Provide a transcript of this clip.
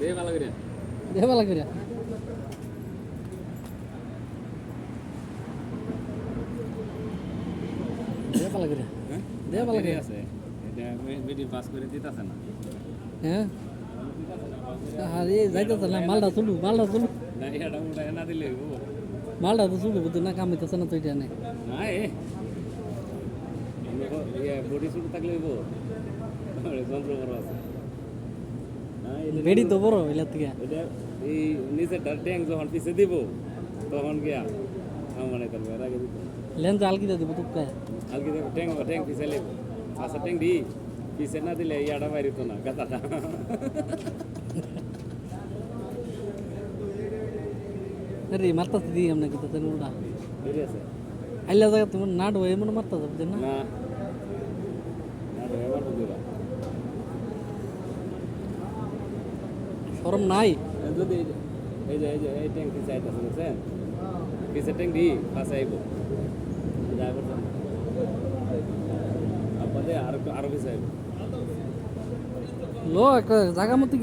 দে ভালো করে দে ভালো করে দে ভালো করে হ্যাঁ দে ভালো করে আছে এটা মিডি পাস করে দিতাছে না হ্যাঁ আরে যাইতেছে না মালটা চলু না এটা মোটা না দিলে ও মালটা তো চলু বুঝতে না কাম হইতেছে না তো এটা নেই না বডি শুট থাকলে হইব যন্ত্র বড় আছে বেড়ি তো বড় এলা থেকে এটা এই নিচের ট্যাঙ্ক যখন পিছে দিব তখন গিয়া মনে করবে এর আগে দিত লেন্স আলকিতে দিব তুকা আলকে ট্যাঙ্ক পিছে লেব আচ্ছা ট্যাঙ্ক দি পিছে না দিলে ইয়াটা বাইরিত না গাতাটা আরে মারতাছে দি আমনে কিতা তেন উড়া ঠিক আছে আইলা জায়গা তোমার নাট হয়ে মনে মারতা যাবে না না না ড্রাইভার তো দিবা শরম নাই যদি এই ট্যাঙ্ক পিছে আইতাছে বুঝছেন পিছে ট্যাঙ্ক দি পাশে আইব ড্রাইভার আপনাদের আরো পিছে আইব লো একটা জায়গা মতো